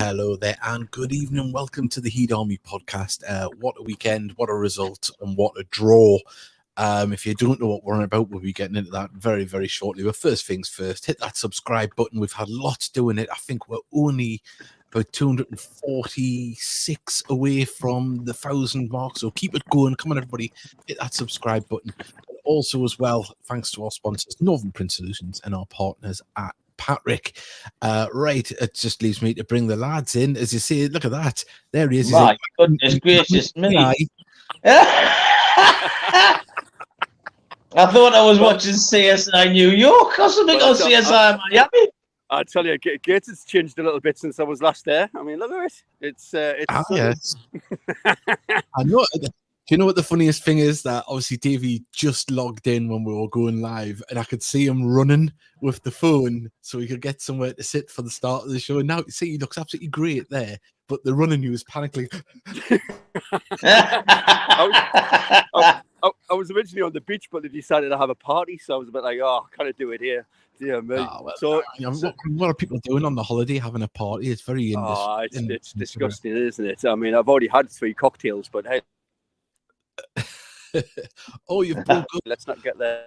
Hello there, and good evening. Welcome to the Heat Army podcast. What a weekend, what a result, and what a draw. If you don't know what we're on about, we'll be getting into that very, very shortly. But first things first, hit that subscribe button. We've had lots doing it. I think we're only about 246 away from the 1,000 mark. So keep it going. Come on, everybody, hit that subscribe button. And also, as well, thanks to our sponsors, Northern Print Solutions, and our partners at Patrick. Right, it just leaves me to bring the lads in. As you see, look at that. There he is. My goodness gracious me. I thought I was watching CSI New York or something, or CSI Miami. I tell you, Gates has changed a little bit since I was last there. I mean, look at it. It's yes. I know. Do you know what the funniest thing is? That obviously Davey just logged in when we were going live, and I could see him running with the phone so he could get somewhere to sit for the start of the show. And now, see, he looks absolutely great there, but the running, he was panicking. I was originally on the beach, but they decided to have a party, so I was a bit like, oh, can I do it here? Dear me. Oh, well, what are people doing on the holiday, having a party? It's very it's disgusting, isn't it? I mean, I've already had 3 cocktails, but hey. Oh, you've broke up. Let's not get there.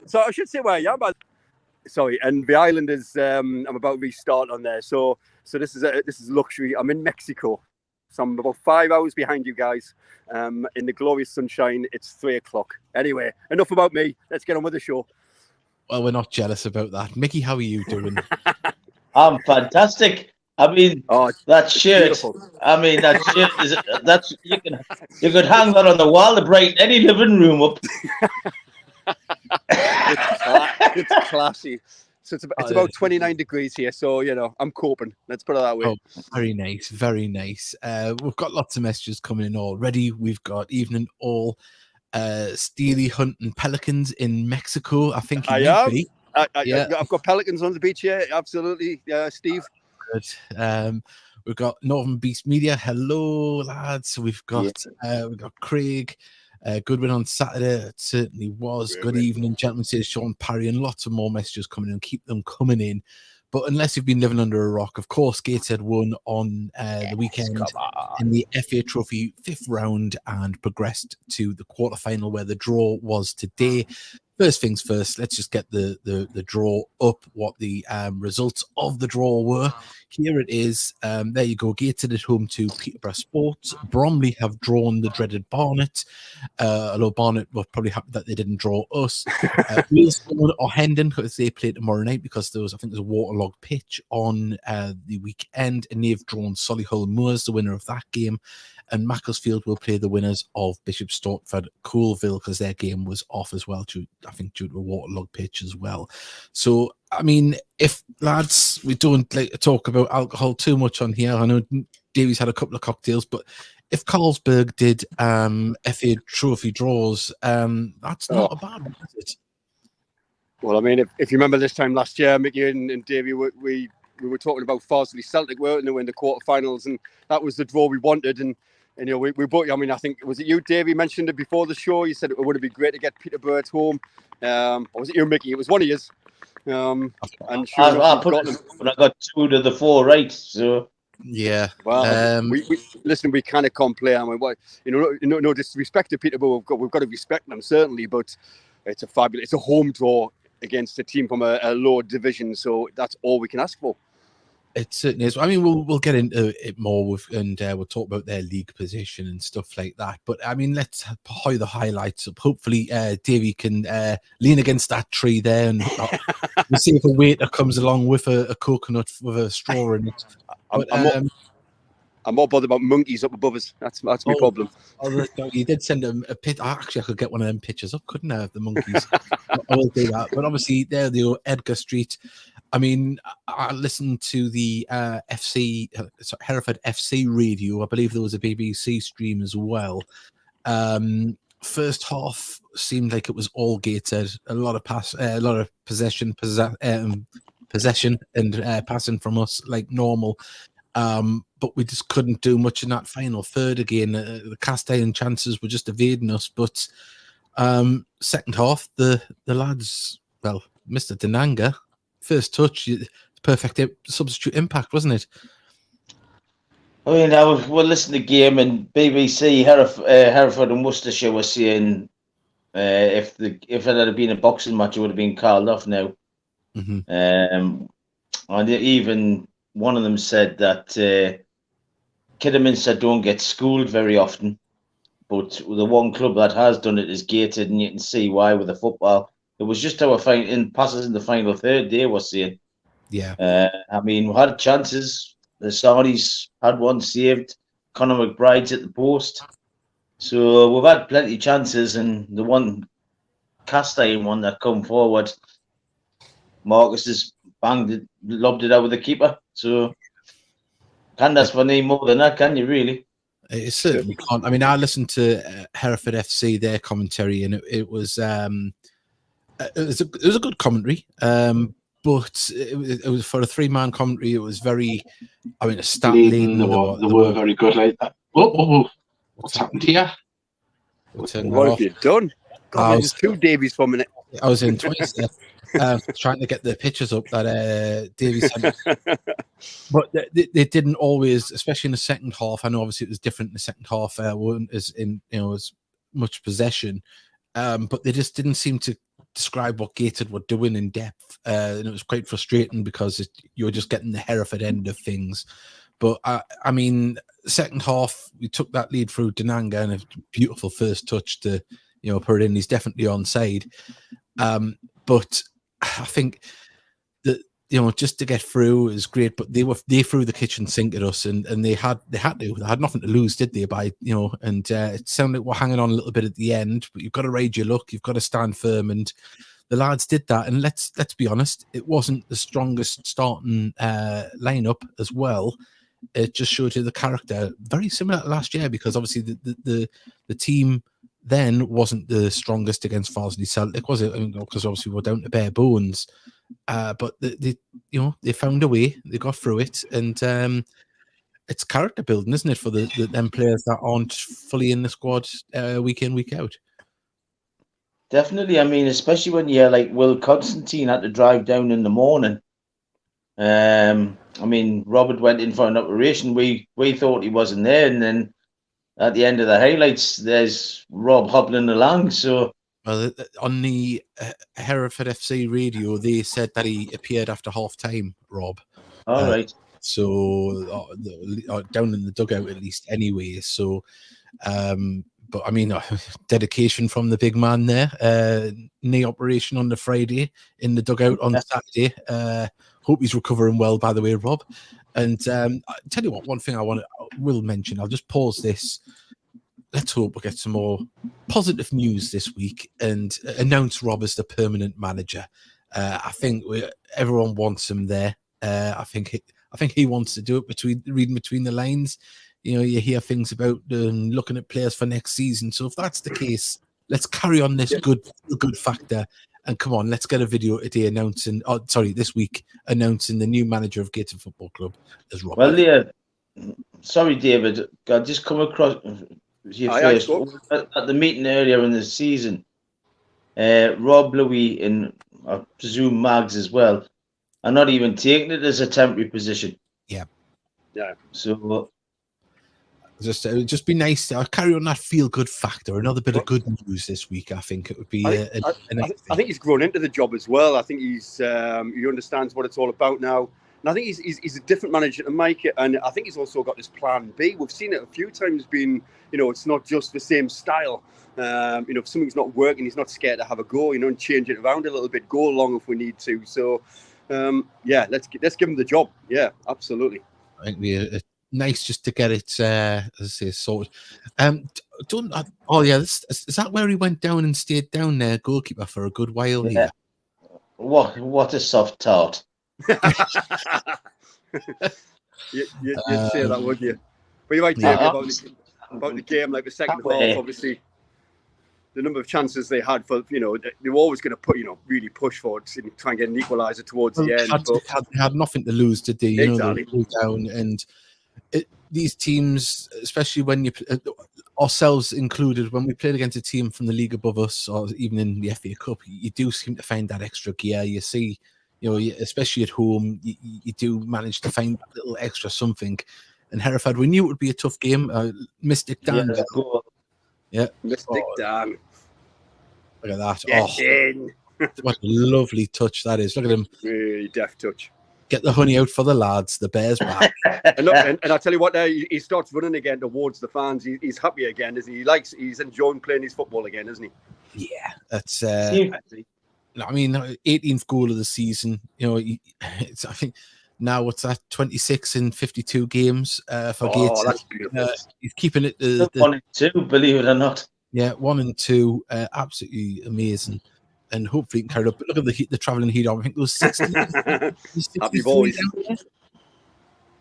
So I should say where I am, but sorry, and the island is I'm about to restart on there. So this is luxury. I'm in Mexico. So I'm about 5 hours behind you guys. In the glorious sunshine. It's 3 o'clock. Anyway, enough about me. Let's get on with the show. Well, we're not jealous about that. Mickey, how are you doing? I'm fantastic. I mean, that shirt. Beautiful. I mean, that shirt is you could hang that on the wall to brighten any living room up. It's classy. So it's about 29 degrees here, so I'm coping. Let's put it that way. Oh, very nice, very nice. We've got lots of messages coming in already. We've got evening all Steely hunting pelicans in Mexico. I think I am. I've got pelicans on the beach here. Absolutely, Steve. Good. We've got Northern Beast Media. Hello, lads. We've got Craig. Good win on Saturday. It certainly was. Good evening, gentlemen. Says Sean Parry, and lots of more messages coming in. Keep them coming in. But unless you've been living under a rock, of course, Gateshead won on the weekend in the FA Trophy 5th round and progressed to the quarterfinal where the draw was today. First things first, let's just get the draw up, what the results of the draw were. Here it is. There you go. Gateshead at home to Peterborough Sports. Bromley have drawn the dreaded Barnet. Although Barnet were probably happy that they didn't draw us. Wheelstone or Hendon, because they play tomorrow night, because there's a waterlogged pitch on the weekend, and they've drawn Solihull Moors, the winner of that game. And Macclesfield will play the winners of Bishop Stortford Coalville, because their game was off as well, due to a waterlogged pitch as well. So, I mean, if lads, we don't like to talk about alcohol too much on here. I know Davies had a couple of cocktails, but if Carlsberg did FA Trophy draws, that's not a bad one, is it? Well, I mean, if you remember this time last year, Mickey and Davey, we were talking about Farsley Celtic, weren't they, in the quarterfinals, and that was the draw we wanted. And we both, I mean, I think, was it you, Davey, mentioned it before the show? You said it would be great to get Peterborough at home. Or was it you, Mickey? It was one of yours. And sure I got 2 to the 4 right, so. Yeah. Well, we kind of can't play. I mean, no disrespect to Peterborough. We've got to respect them, certainly, but it's a home draw against a team from a lower division, so that's all we can ask for. It certainly is. I mean, we'll get into it more and we'll talk about their league position and stuff like that. But I mean, let's hide the highlights up. Hopefully, Davey can lean against that tree there, and we'll see if a waiter comes along with a coconut with a straw in it. I'm more bothered about monkeys up above us. That's my problem. You did send them a picture. Actually, I could get one of them pictures up, couldn't I, of the monkeys? I will do that. But obviously, there they are, Edgar Street. I mean, I listened to the Hereford FC radio. I believe there was a BBC stream as well. First half seemed like it was all Gateshead. A lot of possession and passing from us like normal. But we just couldn't do much in that final third again. The cast iron chances were just evading us. But second half, the lads, well, Mr. Dinanga first touch, perfect substitute impact, wasn't it? I mean, we're listening to the game, and BBC Hereford and Worcestershire were saying if it had been a boxing match, it would have been called off now. Mm-hmm. And even one of them said that Kidderminster don't get schooled very often, but the one club that has done it is Gateshead, and you can see why with the football. It was just our passes in the final third they were saying. Yeah. I mean, we had chances. The Saudis had one saved. Conor McBride's at the post. So we've had plenty of chances, and the one cast iron one that come forward, Marcus has banged it, lobbed it out with the keeper. So can't ask for any more than that, can you really? It certainly can't. I mean, I listened to Hereford FC, their commentary, and it was a good commentary. But it was for a 3-man commentary. It was very, I mean, a stat leading. They were very good like that. What's happened here? What have you done? God, there's 2 Davies for a minute. I was in twice there, trying to get the pictures up that Davies sent. But they didn't always, especially in the second half. I know obviously it was different in the second half. Weren't as much possession, but they just didn't seem to describe what Gateshead were doing in depth, and it was quite frustrating because you were just getting the Hereford end of things. But I mean, second half we took that lead through Dinanga and a beautiful first touch to put it in. He's definitely onside, but I think that just to get through is great. But they threw the kitchen sink at us, and they had nothing to lose, did they? And it sounded like we're hanging on a little bit at the end, but you've got to ride your luck, you've got to stand firm, and the lads did that. And let's be honest, it wasn't the strongest starting lineup as well. It just showed you the character, very similar to last year, because obviously the team then wasn't the strongest against Farsley Celtic, was it? Because obviously we're down to bare bones. But they found a way, they got through it, and it's character building, isn't it, for them players that aren't fully in the squad week in, week out. Definitely. I mean, especially when you hear like Will Constantine had to drive down in the morning. I mean, Robert went in for an operation. We thought he wasn't there, and then at the end of the highlights, there's Rob hobbling along. So, well, on the Hereford FC radio, they said that he appeared after half time. Rob. All right. So down in the dugout at least, anyway. So, but I mean, dedication from the big man there. Knee operation on the Friday, in the dugout on Saturday. Hope he's recovering well, by the way, Rob. And I tell you what, one thing I will mention, I'll just pause this. Let's hope we'll get some more positive news this week and announce Rob as the permanent manager. I think everyone wants him there. I think he wants to do it, reading between the lines. You hear things about looking at players for next season. So if that's the case, let's carry on this good factor. And come on, let's get a video today this week announcing the new manager of Gateshead Football Club as Rob. Well, yeah. Sorry, David. I just come across you first at the meeting earlier in the season. Rob, Louis, and I presume Mags as well, are not even taking it as a temporary position. Yeah. So it would just be nice to carry on that feel-good factor. Another bit of good news this week. I think it would be. I think he's grown into the job as well. I think he understands what it's all about now, and I think he's a different manager to Mike. And I think he's also got this plan B. We've seen it a few times. It's not just the same style. If something's not working, he's not scared to have a go. And change it around a little bit, go along if we need to. So, let's give him the job. Yeah, absolutely. I think nice just to get it, as I say, sorted. Is that where he went down and stayed down there, goalkeeper, for a good while? Yeah. What a soft tart. You'd say that, would you? But you're right, David, about the game, like the second half, obviously, the number of chances they had for, they were always going to put, really push for it and try and get an equaliser towards the end. They had nothing to lose, did they? Exactly. They down, and these teams, especially when ourselves included, when we played against a team from the league above us, or even in the FA Cup, you do seem to find that extra gear. You see, especially at home, you do manage to find a little extra something. And Hereford, we knew it would be a tough game. Mystic Dan. Yeah. Mystic Dan. Look at that. Get in. What a lovely touch that is. Look at him. Really deft touch. Get the honey out for the lads. The Bears back. and I tell you what, he starts running again towards the fans. He's happy again, isn't he? He's enjoying playing his football again, isn't he? Yeah, that's. I mean, 18th goal of the season. I think now what's that? 26 in 52 games for Gateshead. That's beautiful. He's keeping it. The 1 and 2, believe it or not. Yeah, 1 and 2, absolutely amazing. And hopefully it can carry up. But look at the travelling heat on. I think it was 60. Happy boys.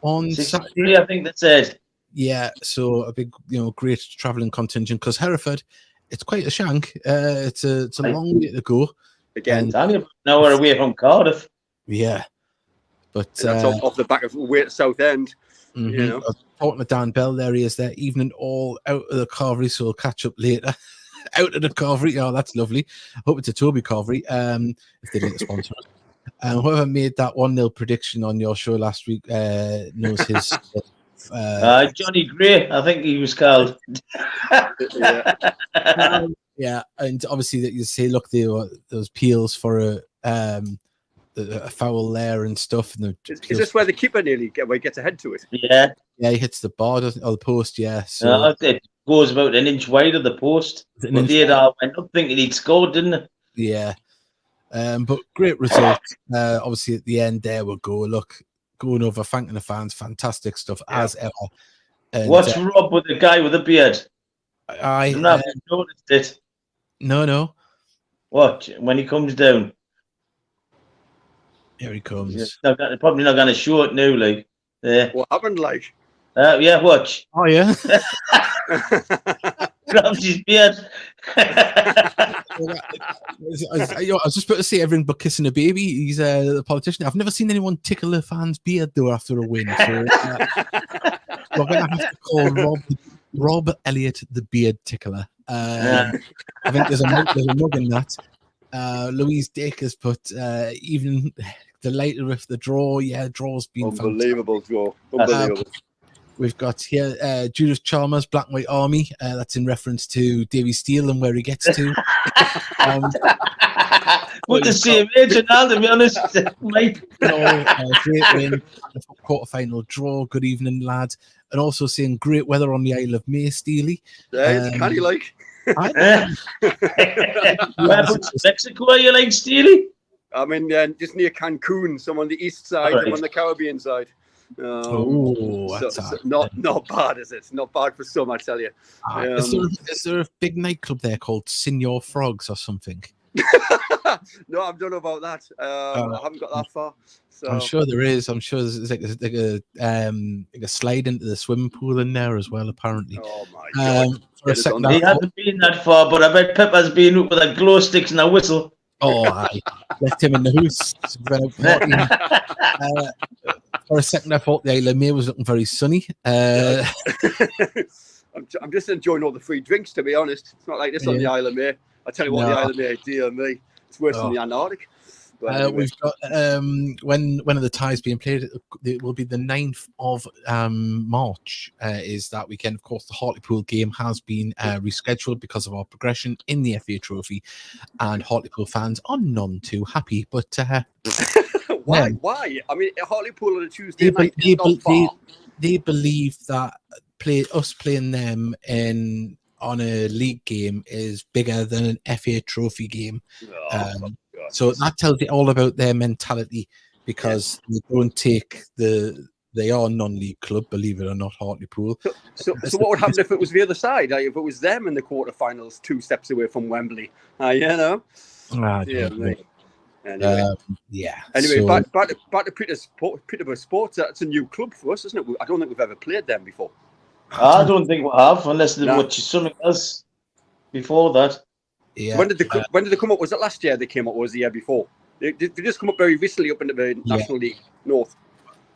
On 63, Saturday. I think that's it. Yeah, so a big, great travelling contingent because Hereford, it's quite a shank. It's a long way to go. Again, an hour away from Cardiff. Yeah, but that's off the back of way at Southend. I was talking to Dan Bell there. He is there, evening all out of the carvery, so we'll catch up later. Out of the carvery. Oh, that's lovely. I hope it's a Toby carvery. If they didn't sponsor us. Whoever made that 1-0 prediction on your show last week knows his. Johnny Gray, I think he was called. Yeah, and obviously that you say, look, those peels for a foul there and stuff. And is this where the keeper nearly gets ahead to it? Yeah, he hits the bar, or the post. Yeah, so it goes about an inch wide of the post. But they all went up thinking he'd scored, didn't it? Yeah, but great result. Obviously at the end there we'll go. Look, going over, thanking the fans, fantastic stuff as ever. And, what's Rob with the guy with the beard? I haven't noticed it. No. What? When he comes down. Here he comes. Probably not going to show it now, like. What happened, like? Yeah, watch. Oh, yeah. Grabs his beard. I was just about to say everything but kissing a baby. He's a politician. I've never seen anyone tickle a fan's beard, though, after a win. So, we're going to have to call Rob Elliott the beard tickler. I think there's a mug in that. Louise Dick has put even delighted with the draw. Yeah, draw's been unbelievable fantastic. Draw. Unbelievable. We've got here Judith Chalmers, Black and White Army. That's in reference to Davy Steele and where he gets to. With the same age and all, to be honest, mate. Great win, quarter-final draw. Good evening, lads. And also saying great weather on the Isle of May, Steely. Can you like? Mexico, are you like, Steely? I mean, just near Cancun, some on the east side, and on the Caribbean side. Not bad, is it? Not bad for some, I tell you. Is there a big nightclub there called Senior Frogs or something? No, I don't know about that. I haven't got that far. So. I'm sure there is. I'm sure there's like a slide into the swimming pool in there as well, apparently. Oh my god! He hasn't been that far, but I bet Pepper's been up with a glow sticks and a whistle. Oh, I left him in the house. For a second, I thought the Isle of May was looking very sunny. I'm just enjoying all the free drinks, to be honest. It's not like this on the Isle of May. I tell you what, the Isle of May, dear me, it's worse than the Antarctic. Anyway. We've got when of the ties being played, it will be the 9th of March. Is that weekend? Of course, the Hartlepool game has been rescheduled because of our progression in the FA Trophy, and Hartlepool fans are none too happy. But why? Why? I mean, Hartlepool on a Tuesday night is not far. They believe that playing them on a league game is bigger than an FA Trophy game. So that tells you all about their mentality, because they don't take they are a non-league club, believe it or not, Hartlepool. So what would happen if it was the other side? If it was them in the quarterfinals, 2 steps away from Wembley? Anyway. Anyway, so, back to Peterborough Sports. That's a new club for us, isn't it? I don't think we've ever played them before. I don't think we have, unless they watch something else before that. Yeah. When did they come up? Was it last year they came up, or was it the year before? They just come up very recently up into the National League North.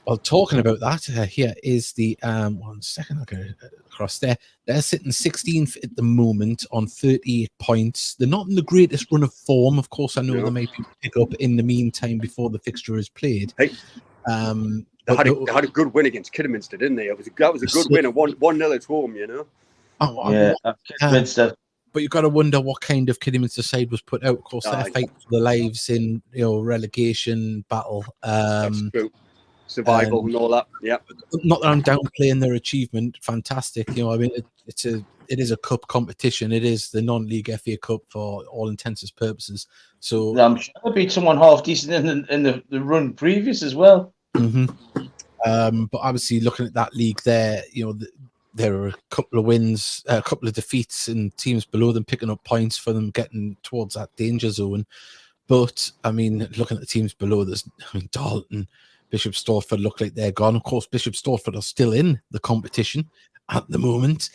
Well, talking about that, here is the 1 second. I'll go across there. They're sitting 16th at the moment on 38 points. They're not in the greatest run of form. Of course, I know they may pick up in the meantime before the fixture is played. Hey. They had a good win against Kidderminster, didn't they? That was a good win, 1-0 at home, you know. Kidderminster. But you've got to wonder what kind of Kidderminster side was put out. Of course, they're fighting for their lives in relegation battle. That's true. Survival and all that. Yeah. Not that I'm downplaying their achievement. Fantastic. I mean, it is a cup competition. It is the non-league FA Cup for all intents and purposes. So I'm sure they beat someone half decent in the run previous as well. But obviously, looking at that league there, there are a couple of wins, a couple of defeats, and teams below them picking up points for them getting towards that danger zone. But I mean, looking at the teams below, there's Dalton, Bishop Stortford look like they're gone. Of course, Bishop Stortford are still in the competition at the moment.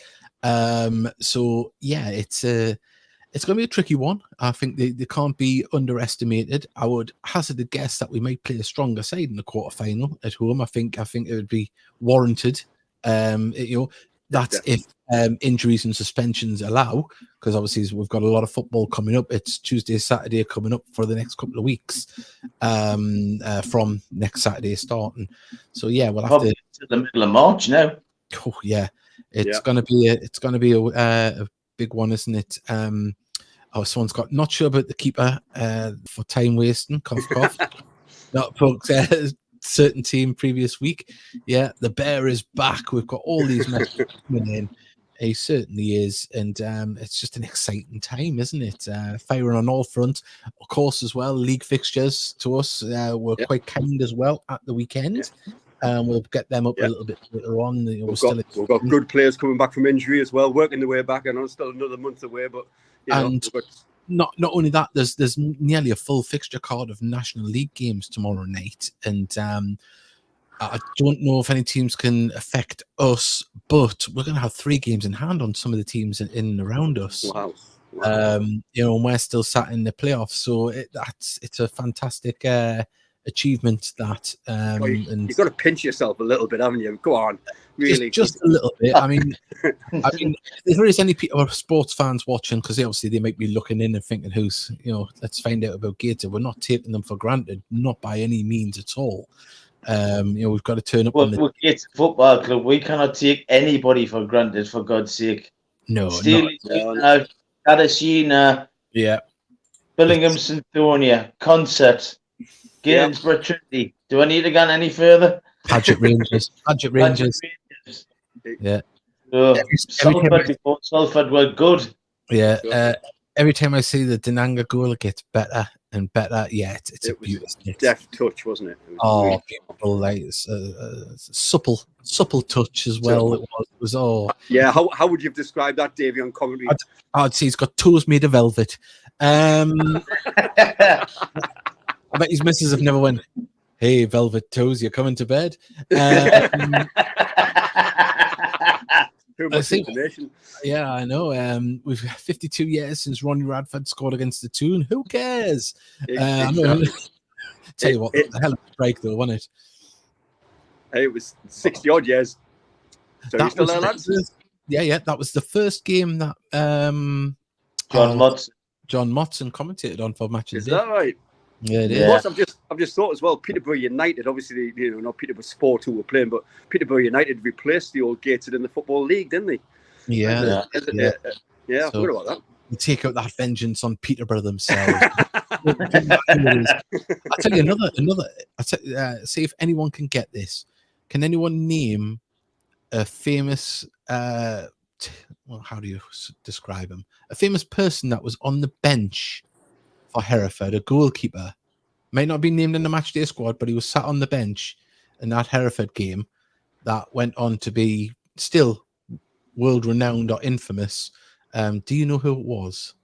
So yeah, it's going to be a tricky one. I think they can't be underestimated. I would hazard a guess that we might play a stronger side in the quarterfinal at home. I think it would be warranted. That's if injuries and suspensions allow, because obviously we've got a lot of football coming up. It's Tuesday, Saturday coming up for the next couple of weeks from next Saturday starting. So yeah, we'll have to the middle of March now. Oh yeah, it's going to be a big one, isn't it? Someone's got not sure about the keeper for time wasting. Cough cough. Not folks. Certain team previous week. Yeah, the bear is back. We've got all these messages coming in. He certainly is, and it's just an exciting time, isn't it? Firing on all fronts. Of course, as well, league fixtures to us were quite kind as well at the weekend. We'll get them up a little bit later on. We've got good players coming back from injury as well, working their way back. I know it's still another month away, but not only that, there's nearly a full fixture card of National League games tomorrow night, and I don't know if any teams can affect us, but we're going to have 3 games in hand on some of the teams in and around us. Wow. And we're still sat in the playoffs, so it's a fantastic achievement. That and you've got to pinch yourself a little bit, haven't you? Go on. Really, just a little bit. I mean, if there is any people or sports fans watching, because obviously they might be looking in and thinking, "Who's let's find out about Gateshead." We're not taking them for granted, not by any means at all. We've got to turn up. Well, we're Gateshead Football Club. We cannot take anybody for granted, for God's sake. No, Steely, Gateshead, Billingham, Synthonia, Concert, Gainsborough, Trinity. Do I need to go any further? Paget Rangers. Yeah. Salford were good. Yeah. Every time I see the Dinanga goal, it gets better and better. Yeah, it's a beautiful. Deft touch, wasn't it? Beautiful, like supple touch as well. It was all. Yeah. How would you have described that, Davey, on commentary? I'd say he's got toes made of velvet. I bet his missus have never went, "Hey, velvet toes, you're coming to bed." Too much information. Yeah, I know. We've 52 years since Ronnie Radford scored against the Toon. Who cares? Tell you what, the hell of a break though, wasn't it? It was 60 odd years. So you still there, lads? Yeah. That was the first game that John Motson commentated on for Match of the Day. Is that right? Yeah, it is. Yeah. I've just thought as well, Peterborough United, obviously, not Peterborough Sport who were playing, but Peterborough United replaced the old Gateshead in the Football League, didn't they? Yeah. I forgot about that. We take out that vengeance on Peterborough themselves. I'll tell you another. See if anyone can get this. Can anyone name a famous? How do you describe him? A famous person that was on the bench for Hereford, a goalkeeper. May not be named in the matchday squad, but he was sat on the bench in that Hereford game that went on to be still world renowned or infamous. Do you know who it was,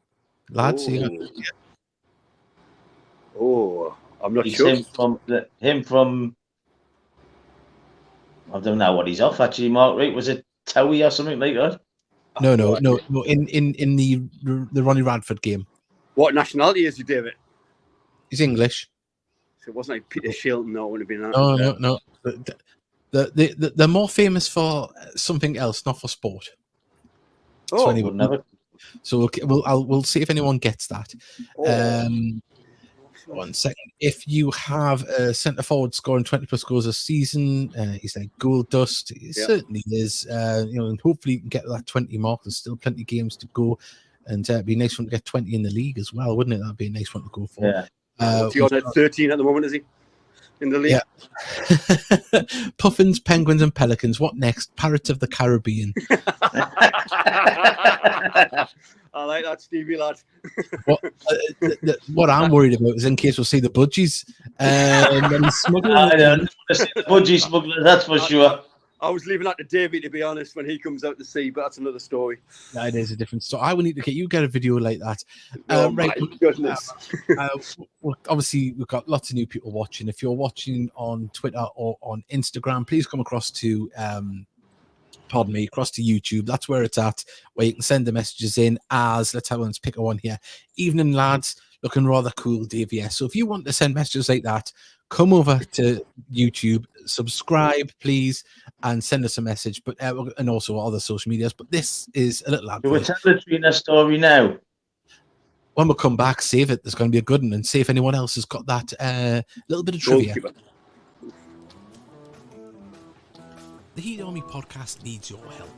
lads? I'm not sure. Him from I don't know what he's off actually. Mark, right? Was it Towie or something like that? No. In the Ronnie Radford game. What nationality is he, David? He's English. So it wasn't like Peter Shilton, or would have been that. No. They're more famous for something else, not for sport. Oh, so anyway, so we'll see if anyone gets that. Oh. 1 second. If you have a centre forward scoring 20+ goals a season, he's like gold dust. He certainly is. And hopefully you can get that 20 mark. There's still plenty of games to go, and it'd be a nice one to get 20 in the league as well, wouldn't it? That'd be a nice one to go for. Yeah. What's he on at 13 at the moment? Is he in the league? Yeah. Puffins, Penguins, and Pelicans. What next? Pirates of the Caribbean. I like that, Stevie lad. What I'm worried about is in case we'll see the budgies. I don't want to see the budgie smugglers, that's for sure. I was leaving that to Davey, to be honest, when he comes out to sea, but that's another story. That is a different story. I will need to get a video like that. My goodness. Obviously, we've got lots of new people watching. If you're watching on Twitter or on Instagram, please come across to across to YouTube. That's where it's at, where you can send the messages in as, let's have one, let's pick a one here. Evening, lads, looking rather cool, Dave. Yeah. So if you want to send messages like that, come over to YouTube, subscribe, please, and send us a message. But and also other social medias. But this is a little advert. We're telling the Trina story now. When we come back, save it. There's going to be a good one, and see if anyone else has got that little bit of trivia. The Heat Army podcast needs your help.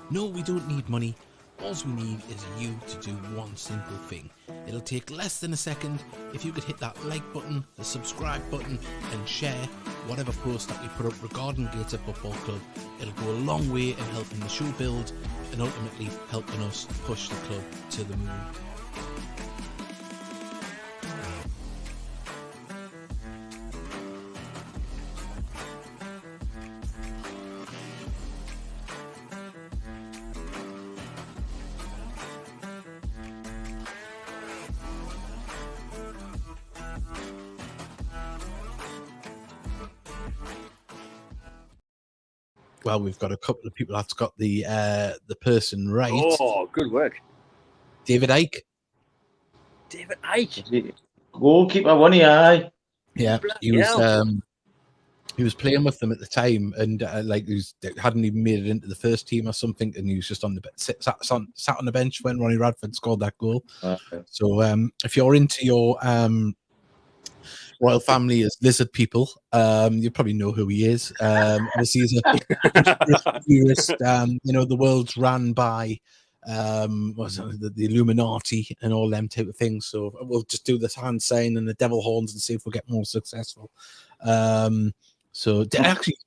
No, we don't need money. All we need is you to do one simple thing. It'll take less than a second. If you could hit that like button, the subscribe button, and share whatever post that we put up regarding Gateshead Football Club, it'll go a long way in helping the show build and ultimately helping us push the club to the moon. Well, we've got a couple of people that's got the person right. Oh, good work. David Icke. David Icke. Goalkeeper, one eye. Yeah, he was playing with them at the time, and he hadn't even made it into the first team or something, and he was just on the sat on the bench when Ronnie Radford scored that goal. Okay. So if you're into your royal family as lizard people, you probably know who he is. Obviously, he's a conspiracy theorist. The world's ran by the Illuminati and all them type of things. So we'll just do this hand sign and the devil horns and see if we get more successful. So actually,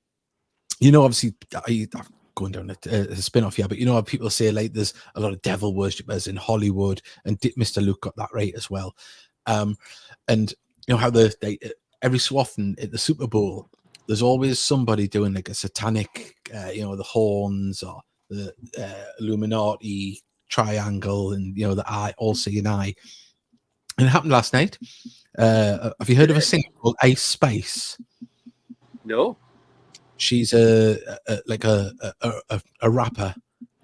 obviously, I'm going down a spin-off here, but how people say like there's a lot of devil worshippers in Hollywood, and Mr. Luke got that right as well. And how they every so often at the Super Bowl, there's always somebody doing like a satanic, the horns or the Illuminati triangle, and the eye, all-seeing eye. And it happened last night. Have you heard of a singer called Ice Spice? No. She's a rapper.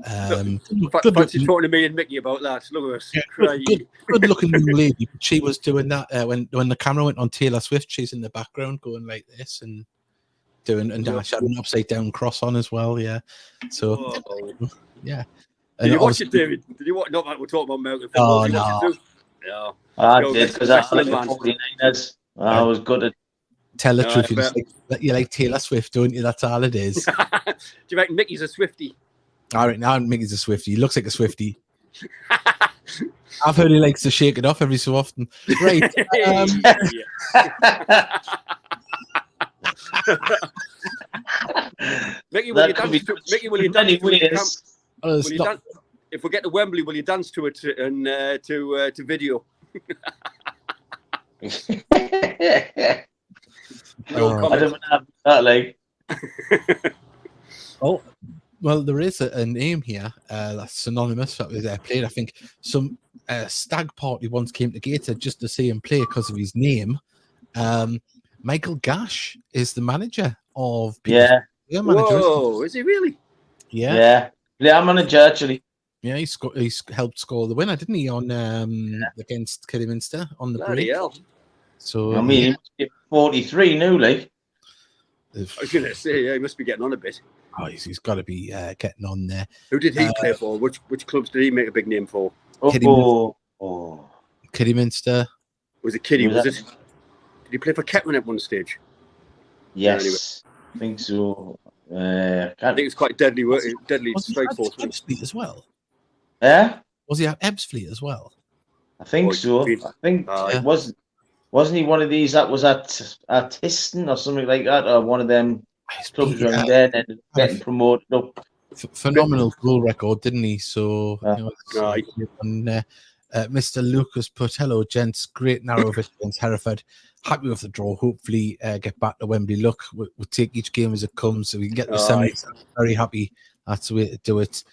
Fancy talking to me and Mickey about that. Look at us. Yeah, good looking young lady. She was doing that when the camera went on Taylor Swift. She's in the background going like this and doing, and she had an upside down cross on as well. Yeah. So yeah. Did you watch it, David? Did you watch? Not that we're talking about American football. No. I did, because I like the 49ers. I was good at. Tell the truth. You like Taylor Swift, don't you? That's all it is. Do you reckon Mickey's a Swiftie? All right, now Mickey's a Swiftie. He looks like a Swiftie. I've heard he likes to shake it off every so often. Right. Mickey, will you dance to if we get to Wembley, will you dance to it and to video? I don't have that like. Oh, well, there is a name here that's synonymous that was played. I think some stag party once came to Gateshead just to see him play because of his name. Michael Gash is the manager of. Whoa, is he really? Yeah. Yeah, manager actually. Yeah, he's helped score the winner, didn't he, on against Kidderminster on the break. Hell. So he must be 43 now, like. I was going to say, yeah, he must be getting on a bit. Oh, he's got to be getting on there. Who did he play for? Which clubs did he make a big name for? Kidderminster. Was it Kiddy? Was it? Did he play for Kettman at one stage? Yes, anyway. I think so. I think it's quite deadly strike force. Ebbsfleet as well. Yeah. Was he at Ebbsfleet as well? I think so. I think it wasn't he one of these that was at Histon or something like that, or one of them clubs around there and getting promoted up. Phenomenal goal record, didn't he? So, Mr. Lucas put, hello, gents. Great narrow victory against Hereford. Happy with the draw. Hopefully, get back to Wembley. Look, we'll take each game as it comes so we can get the semi. Very happy. That's the way to do it.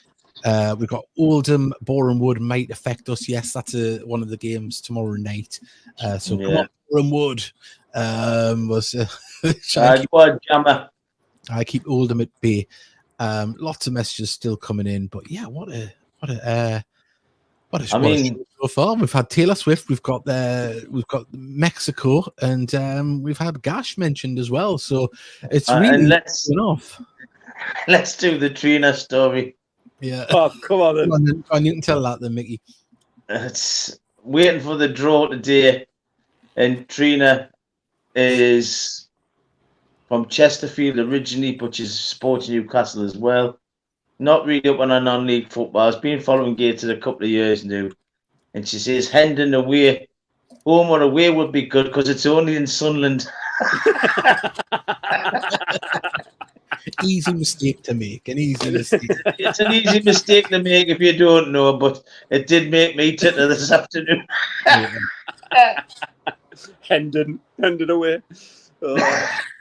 We've got Oldham, Boreham Wood might affect us. Yes, that's one of the games tomorrow night. So come on, Boreham Wood. I keep Oldham at bay. Lots of messages still coming in, but yeah, what a so far. We've had Taylor Swift, we've got Mexico, and we've had Gash mentioned as well. So it's really off. Let's do the Trina story. Yeah. Oh, come on then. You can tell that then, Mickey. It's waiting for the draw today, and Trina is from Chesterfield originally, but she's supporting Newcastle as well. Not really up on her non-league football. Has been following Gateshead a couple of years now, and she says Hendon away, home or away would be good because it's only in Sunderland. Easy mistake to make. It's an easy mistake to make if you don't know, but it did make me titter this afternoon. Hendon away.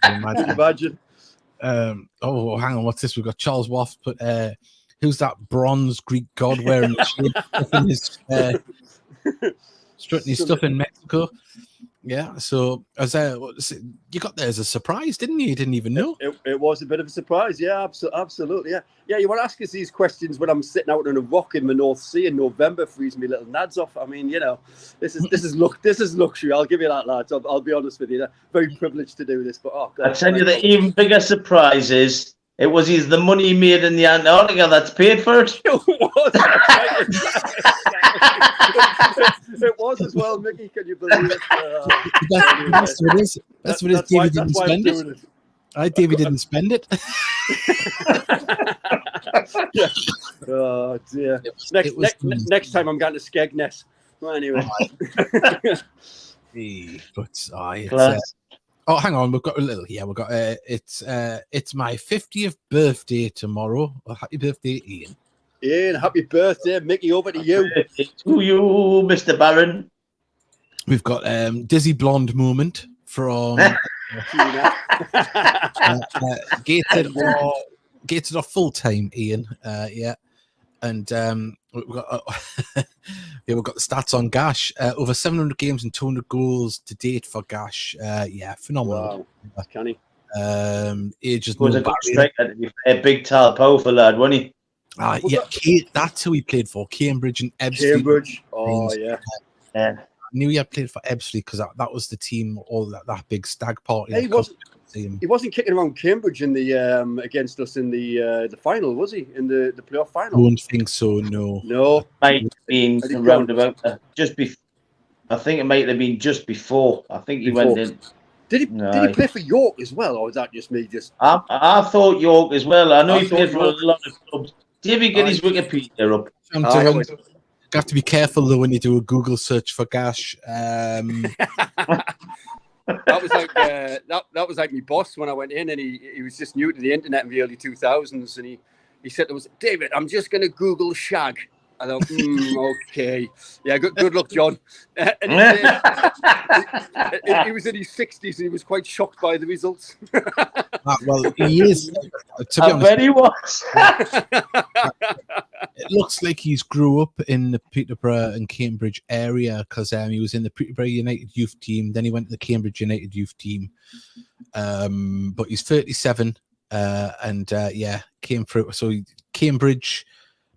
Imagine. Hang on, what's this? We've got Charles Waff put who's that bronze Greek god wearing his strutting his stuff in Mexico? Yeah, so you got there as a surprise, didn't you? You didn't even know. It was a bit of a surprise, yeah, absolutely, yeah. Yeah, you want to ask us these questions when I'm sitting out on a rock in the North Sea in November, freezing me little nads off. I mean, this is luxury. I'll give you that, lads. I'll be honest with you. Very privileged to do this, but God, I tell you, the even bigger surprise is it was the money made in the Antarctica that's paid for it. It was as well, Mickey. Can you believe it? That's what it is. That's what it is. David didn't spend it. David didn't spend it. Yeah. Oh dear. Next time I'm going to Skegness. Well, anyway. Hang on. We've got a little here. We've got it's my 50th birthday tomorrow. Well, happy birthday, Ian. Ian, happy birthday, Mickey. Over to you. To you, Mr. Barron. We've got Dizzy Blonde moment from Gateshead off full time, Ian. Yeah, and we've got we've got the stats on Gash. Over 700 games and 200 goals to date for Gash. Yeah, phenomenal. Wow, can he? Ages was a good striker, to be fair. Big, tall, powerful lad, wasn't he? That's who he played for. Cambridge and Ebbsfleet. Cambridge. Oh yeah. Yeah. I knew he had played for Ebbsfleet because that was the team, all that big stag party. He wasn't kicking around Cambridge in the against us in the final, was he? In the playoff final? I don't think so. No. Might have been around about just before. I think it might have been just before. I think he went in. Did he play for York as well, or was that just me? I thought York as well. I know he played for a lot of clubs. David, get his Wikipedia up. You have to be careful though when you do a Google search for Gash. That was like my boss when I went in, and he was just new to the internet in the early 2000s, and he said to us, David, I'm just going to Google shag. I thought, okay. Yeah, good luck, John. And he was in his 60s and he was quite shocked by the results. Well, he is. To be honest, bet he was. It looks like he's grew up in the Peterborough and Cambridge area because he was in the Peterborough United youth team. Then he went to the Cambridge United youth team. But he's 37 and came through. So Cambridge.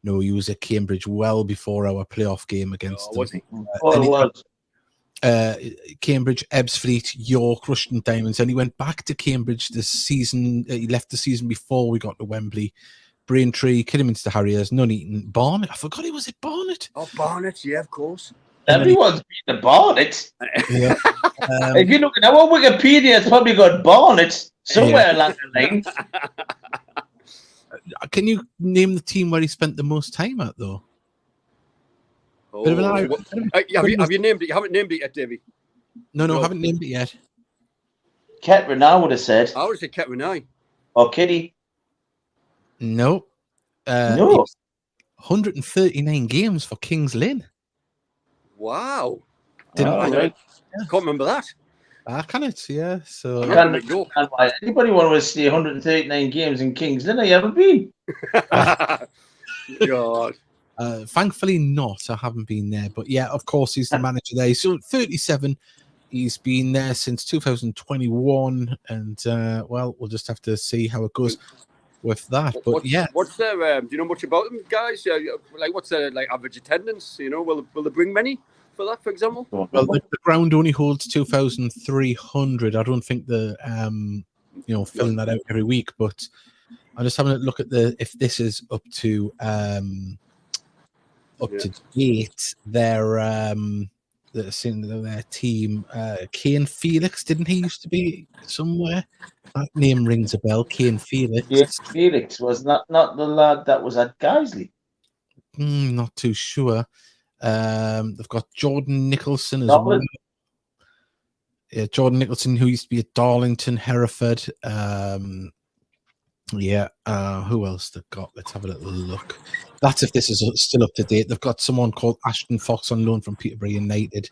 No, he was at Cambridge well before our playoff game against them. Was he? Cambridge, Ebbsfleet, York, Rushden Diamonds, and he went back to Cambridge this season. He left the season before we got to Wembley. Braintree, Kidderminster Harriers, Nuneaton, Barnet. I forgot he was at Barnet. Oh, Barnet, yeah, of course. Everyone's been to Barnet. Yeah. If you look at our Wikipedia, it's probably got Barnet somewhere along the line. Can you name the team where he spent the most time at, though? Oh, Bit of an have you named it? You haven't named it yet, Davey? No, haven't named it yet. Kettering, I would have said. I would have said Kettering. Or Kitty. No. No. 139 games for Kings Lynn. Wow. Right. Can't remember that. Can it? Yeah. So Can't why anybody want to stay 139 games in Kings Lynn? Have you ever been? God. Thankfully not. I haven't been there. But yeah, of course, he's the manager there. So 37. He's been there since 2021. And, well, we'll just have to see how it goes with that. But what's their, do you know much about them, guys? Like, what's their average attendance? You know, will they bring many for that, for example? Well, the ground only holds 2,300. I don't think they're, filling that out every week. But I'm just having a look at if this is up to date. Their team, Kane Felix, didn't he used to be somewhere? That name rings a bell. Kane Felix. Yes, Felix was not the lad that was at Guiseley. Not too sure. They've got Jordan Nicholson as well. Yeah, Jordan Nicholson, who used to be at Darlington, Hereford. Who else they've got? Let's have a little look. That's if this is still up to date. They've got someone called Ashton Fox on loan from Peterborough United.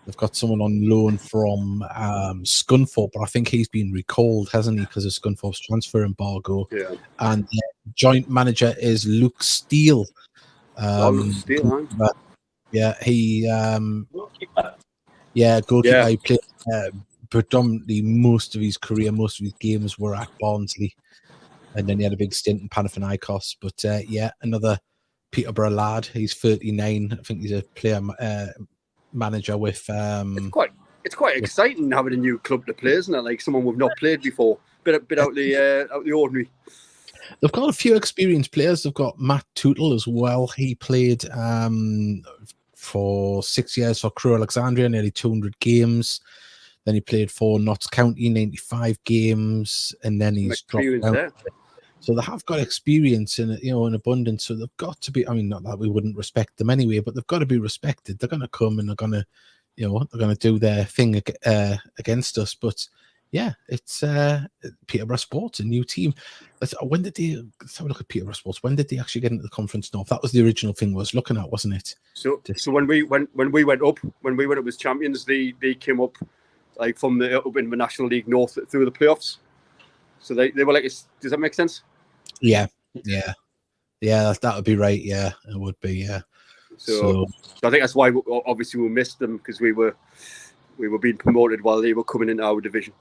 They've got someone on loan from Scunthorpe, but I think he's been recalled, hasn't he, because of Scunthorpe's transfer embargo. Yeah. And the joint manager is Luke Steele. Steele, goalkeeper. He played predominantly most of his career, most of his games were at Barnsley. And then he had a big stint in Panathinaikos. But another Peterborough lad. He's 39. I think he's a player manager with. It's quite exciting having a new club to play, isn't it? Like someone we've not played before. Bit out the ordinary. They've got a few experienced players. They've got Matt Tootle as well. He played for 6 years for Crewe Alexandria, nearly 200 games. Then he played for Notts County, 95 games, and then he's dropped out. So they have got experience in abundance. So they've got to be. I mean, not that we wouldn't respect them anyway, but they've got to be respected. They're going to come and they're going to do their thing against us. But yeah, it's Peterborough Sports, a new team. Let's have a look at Peterborough Sports. When did they actually get into the Conference North? That was the original thing I was looking at, wasn't it? So when we went up as champions, they came up like from up in the National League North through the playoffs. So they were like, does that make sense? Yeah, that would be right. Yeah, it would be. Yeah. So I think that's why obviously we missed them, because we were being promoted while they were coming into our division.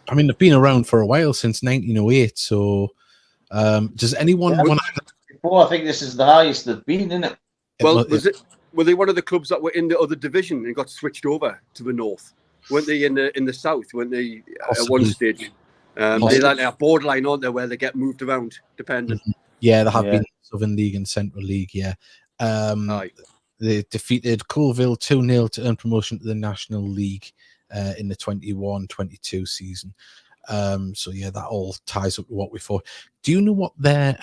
I mean, they've been around for a while, since 1908. So does anyone want to? I think this is the highest they've been, isn't it? Well, were they one of the clubs that were in the other division and got switched over to the north? Weren't they in the south? Weren't they at one stage? They're like a borderline, aren't they, where they get moved around, depending. Mm-hmm. Yeah, they have been Southern League and Central League. Yeah, they defeated Colville 2-0 to earn promotion to the National League in the 21-22 season. So yeah, that all ties up to what we thought. Do you know what their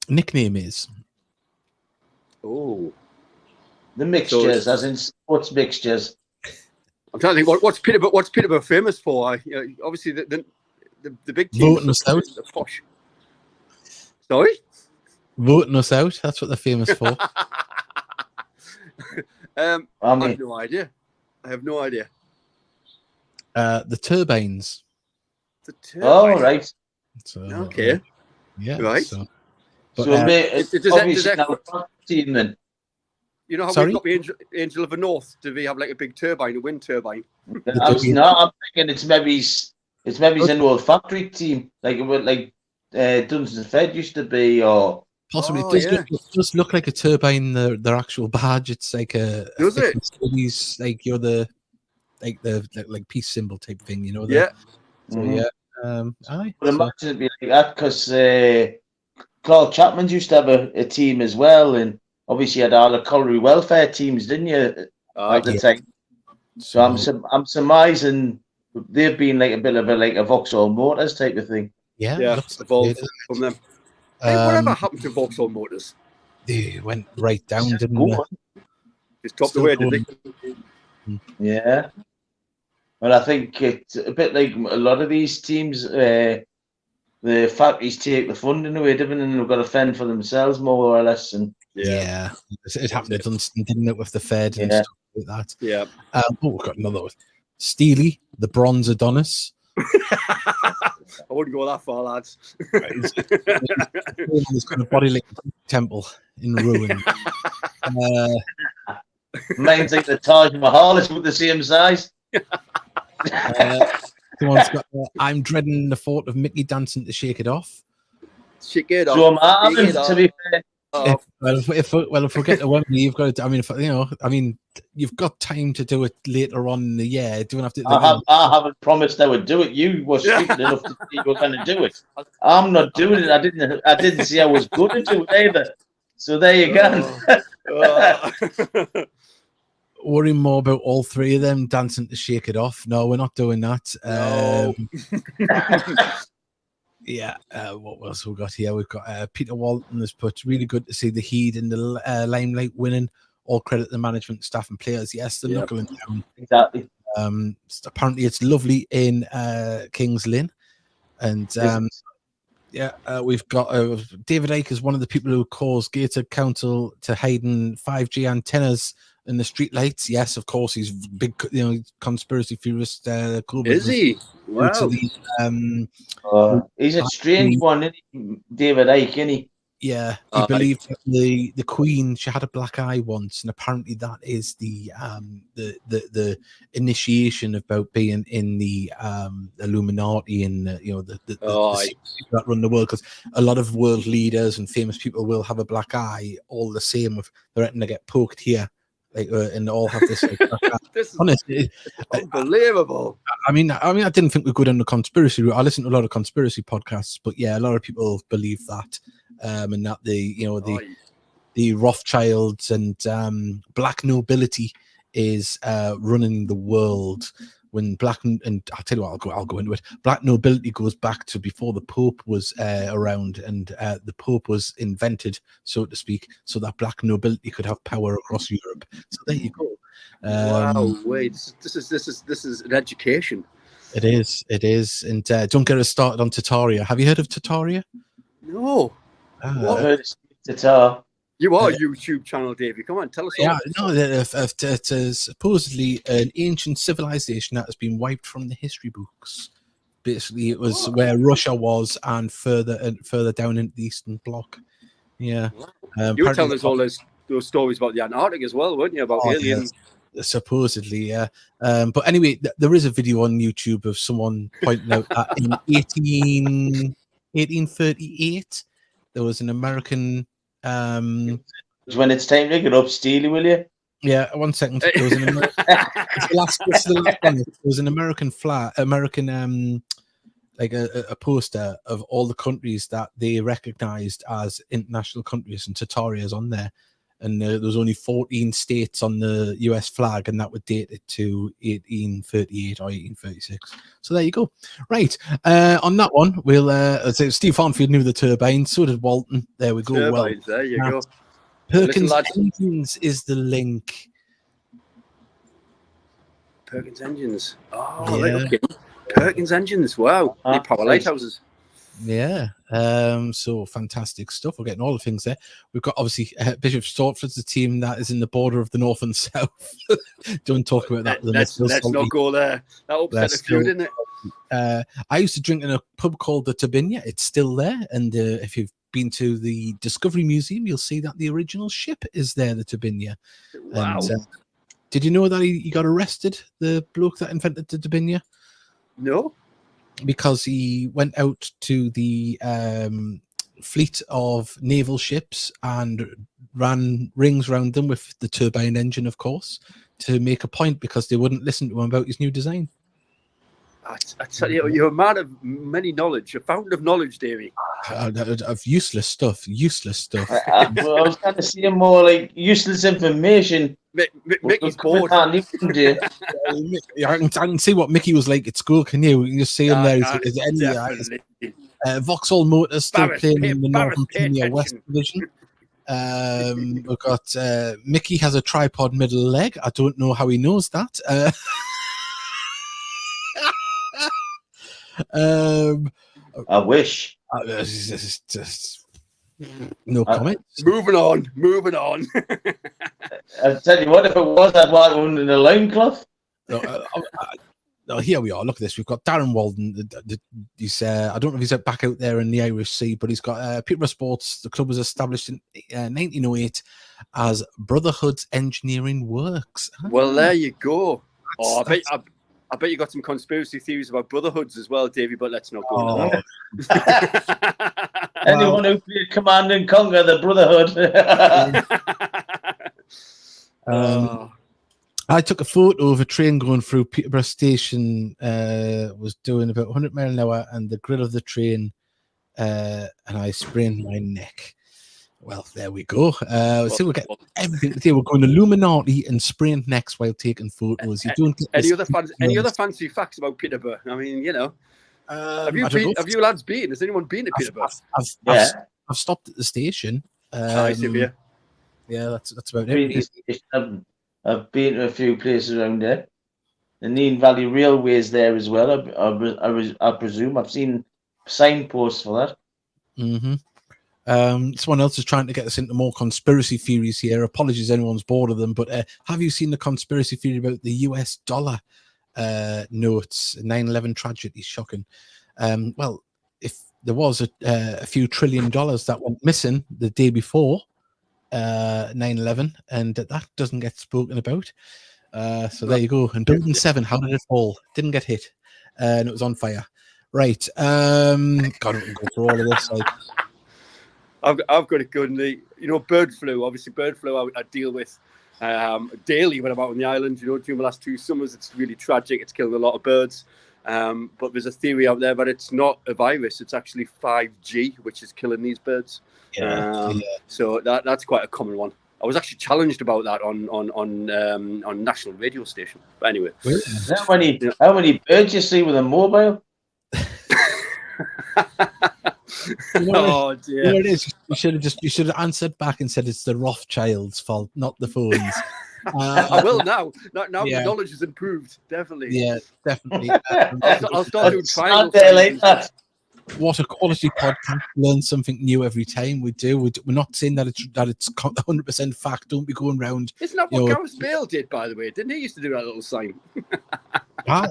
nickname is? Oh, the mixtures, as in sports mixtures. I'm trying to think what's Peterborough famous for. Obviously the big team. Voting us out. Posh. Sorry? Voting us out. That's what they're famous for. I have no idea. The Turbines. The Turbines. Oh, right. So, okay. Yeah. Right. So it's obviously now a team then. You know how we've got the Angel of the North? Do we have like a big turbine, a wind turbine? I'm thinking it's maybe an old factory team, like Dunstan Fed used to be, or Possibly. Oh, It does look like a turbine. Their actual badge. It's like a Does it? Steely's, like you're the peace symbol type thing. You know. Yeah. So yeah. Aye. But imagine it'd be like that because Clark Chapman's used to have a team as well, and obviously you had all the colliery welfare teams, didn't you? At the time. So I'm surmising they've been like a bit of a Vauxhall Motors type of thing. Yeah. Looks evolved from them. Hey, whatever happened to Vauxhall Motors? They went right down, didn't they? Just dropped away, did they? Yeah. Well, I think it's a bit like a lot of these teams. The factories take the funding away, different, and they've got to fend for themselves more or less. And it happened at Dunstan, didn't it, with the Fed and stuff like that. Yeah. We've got another one. Steely, the Bronze Adonis. I wouldn't go that far, lads. He's got a body like a temple in ruin. mine's like the Taj Mahal is with the same size. Someone's got, I'm dreading the thought of Mickey dancing to shake it off. Shake it off. So am I, to be fair. If we get to Wembley, you've got to. You've got time to do it later on in the year. Don't have to. I haven't promised I would do it. You were stupid enough to say you were going to do it. I'm not doing it. I didn't say I was going to do it either. So there you go. Worrying more about all three of them dancing to shake it off. No, we're not doing that. What else we got here? We've got Peter Walton has put, really good to see the Heat in the limelight winning. All credit to the management, staff, and players. Yes, they're knuckling down. Exactly. Apparently, it's lovely in Kings Lynn, and we've got David Icke is one of the people who calls Gateshead Council to hiding 5G antennas in the street lights. Yes, of course, he's big, conspiracy theorist. Is he? Wow. He's a strange one, isn't he? David Icke, isn't he? Yeah, he believed that the Queen, she had a black eye once, and apparently that is the initiation about being in the Illuminati and the people that run the world. Because a lot of world leaders and famous people will have a black eye, all the same. If they're ready to get poked here, and all have this. This is honestly, unbelievable. I mean, I didn't think we'd go down the conspiracy route. I listen to a lot of conspiracy podcasts, but yeah, a lot of people believe that, and that the Rothschilds and black nobility is running the world. When and I'll tell you what, I'll go into it. Black nobility goes back to before the Pope was around, and the Pope was invented, so to speak, so that black nobility could have power across Europe. So there you go. Wow, wait, this is an education. It is, and don't get us started on Tataria. Have you heard of Tataria? No. I've heard of Tatar. You are a YouTube channel, Davey. Come on, tell us all. Yeah, no, it's supposedly an ancient civilization that has been wiped from the history books. Basically, it was where Russia was, and further down into the Eastern Bloc. Yeah. You were telling us all those stories about the Antarctic as well, weren't you? About aliens. Yeah, supposedly, yeah. But anyway, there is a video on YouTube of someone pointing out that in 1838, there was an American... when it's time to get up, Steely, will you? Yeah, 1 second. There was an American flag, like a poster of all the countries that they recognized as international countries, and Tataria is on there. And there was only 14 states on the US flag, and that would date it to 1838 or 1836. So there you go. Right. On that one, we'll say Steve Farnfield knew the turbine. So did Walton. There we go. Turbines, there you go. Perkins Engines is the link. Perkins Engines. Oh, yeah. Right, okay. Perkins Engines. Wow. The power lighthouses. Yeah. So fantastic stuff. We're getting all the things there. We've got obviously Bishop Stortford's the team that is in the border of the north and south. Don't talk about that. Let's not go there. That upset a few, didn't it? I used to drink in a pub called the Turbinia. It's still there. And if you've been to the Discovery Museum, you'll see that the original ship is there, the Turbinia. Wow. And, did you know that he got arrested, the bloke that invented the Turbinia? No. Because he went out to the fleet of naval ships and ran rings around them with the turbine engine, of course, to make a point because they wouldn't listen to him about his new design. I tell you, you're a man of many knowledge, a fountain of knowledge, Davey. Of useless stuff. I was kind of seeing more like useless information. Mickey's bored. I can see what Mickey was like at school. Can you? You just see him there. Is any Vauxhall Motors still playing in the Northern Premier West Division? We've got Mickey has a tripod middle leg. I don't know how he knows that. I wish. No comment. Moving on. I'll tell you what, if it was, I'd want one in a loincloth. Here we are. Look at this. We've got Darren Walden. He's I don't know if he's back out there in the Irish Sea, but he's got Peterborough Sports. The club was established in 1908 as Brotherhood's Engineering Works. Well, there you go. I bet you got some conspiracy theories about brotherhoods as well, Davey, but let's not go into that. Anyone who played Command and Conquer the Brotherhood. I took a photo of a train going through Peterborough Station, was doing about 100 miles an hour, and the grill of the train, and I sprained my neck. Well, there we go. So we'll get everything today. We're going Illuminati and sprained necks while taking photos. You don't get any other fancy facts about Peterborough? I mean, you know, have you lads been? Has anyone been to Peterborough? I've stopped at the station. Yeah, that's about it. I've been to a few places around there. The Neen Valley Railway is there as well. I presume I've seen signposts for that. Mm-hmm. Someone else is trying to get us into more conspiracy theories here. Apologies, anyone's bored of them, but have you seen the conspiracy theory about the US dollar notes? 9/11 tragedy, shocking. Well, if there was a few $1 trillion that went missing the day before 9/11, and that doesn't get spoken about. So there you go. And Dublin 7, how did it fall? Didn't get hit, and it was on fire. Right. God, we can go through all of this. I've got it good. Bird flu. Obviously, bird flu I deal with daily when I'm out on the island. During the last 2 summers, it's really tragic. It's killing a lot of birds. But there's a theory out there that it's not a virus. It's actually 5G, which is killing these birds. So that's quite a common one. I was actually challenged about that on national radio station. But anyway, how many birds you see with a mobile? Oh dear! You know it is. You should have answered back and said it's the Rothschilds' fault, not the phones. I will now. Now the knowledge has improved. Definitely. Yeah, definitely. I'll start doing triangles. Like that. What a quality podcast! Learn something new every time we do. We're not saying that it's 100% fact. Don't be going round. Isn't that what Gareth Bale did, by the way? Didn't he used to do that little sign?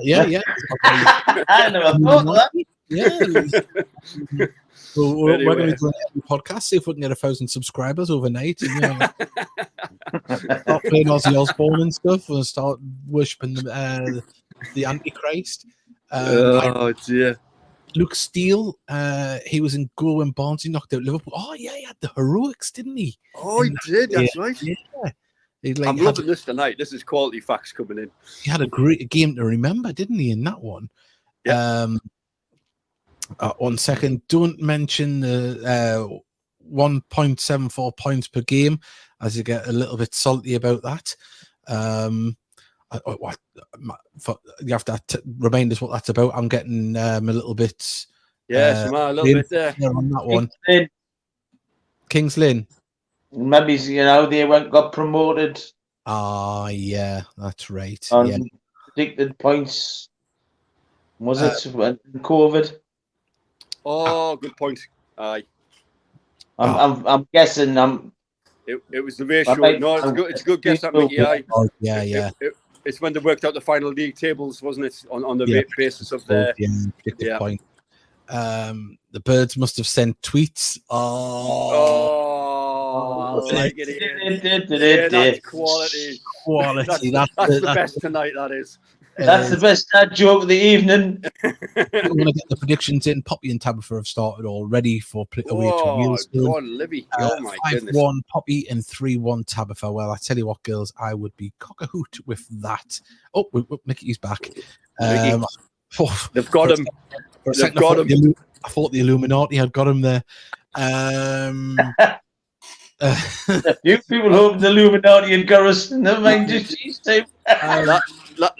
Yeah. I never thought of that. Yeah. So we're going to do a podcast, see if we can get 1,000 subscribers overnight. And, start playing Ozzy Osbourne and stuff, and start worshipping the Antichrist. Dear. Luke Steele, he was in goal when Barnsley knocked out Liverpool. Oh yeah, he had the heroics, didn't he? Oh, he did. That's right. Yeah. I'm loving this tonight. This is quality facts coming in. He had a great game to remember, didn't he? In that one. Yeah. 1 second. Don't mention the 1.74 points per game, as you get a little bit salty about that. You have to remind us what that's about. I'm getting a little bit. A little bit there on that one. Kings Lynn. Maybe they got promoted. Yeah, that's right. On predicted points. Was it COVID? Oh, good point. Aye. I'm guessing. It was the ratio. It's a good guess, that Mickey. Aye. Yeah. It's when they worked out the final league tables, wasn't it? On the basis of their point. The Birds must have sent tweets. I like it. That's quality. Quality. That's the best tonight. That is. That's the best dad joke of the evening. You want to get the predictions in? Poppy and Tabitha have started already for away to Oh, Wales. go on, Livy. Oh, my goodness. 5-1 Poppy and 3-1 Tabitha. Well, I tell you what, girls, I would be cock-a-hoot with that. Oh, Mickey's back. They've got him. For a second, I thought the Illuminati had got him there. A few people hoping the Illuminati and Gurus. Never mind, just these two.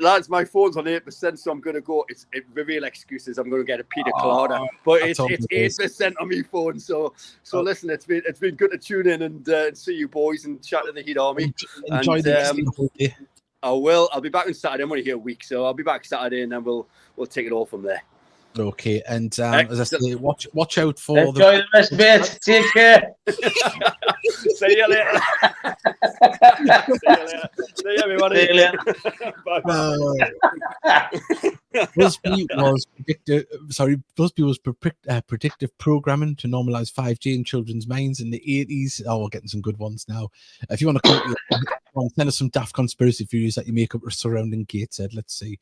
Lads, my phone's on 8%, so I'm going to go. The real excuse is I'm going to get a pina colada, but it's 8% on my phone. So listen, it's been good to tune in and see you boys and chat to the Heat Army. Enjoy the rest of the day. I will. I'll be back on Saturday. I'm only here a week, so I'll be back Saturday, and then we'll take it all from there. Okay, and as I say, watch out for enjoy the rest of it. Take care. See you later. See you, everybody. See you later. Busby was predictive programming to normalize 5G in children's minds in the 80s. Oh, we're getting some good ones now. If you want to send us some daft conspiracy theories that you make up surrounding Gateshead, let's see.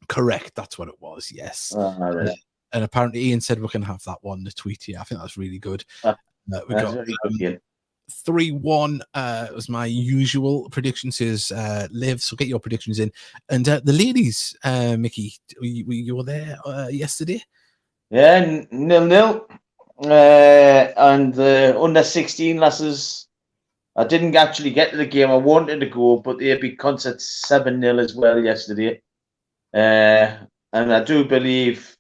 Correct, that's what it was. Yes, right. And apparently Ian said we can have that one. The tweet, yeah, I think that's really good. We got 3-1. It was my usual prediction. Says Liv. So get your predictions in. And the ladies, Mickey, you were there yesterday. Yeah, 0-0. And under 16 lasses. I didn't actually get to the game. I wanted to go, but they beat Concert 7-0 as well yesterday. And I do believe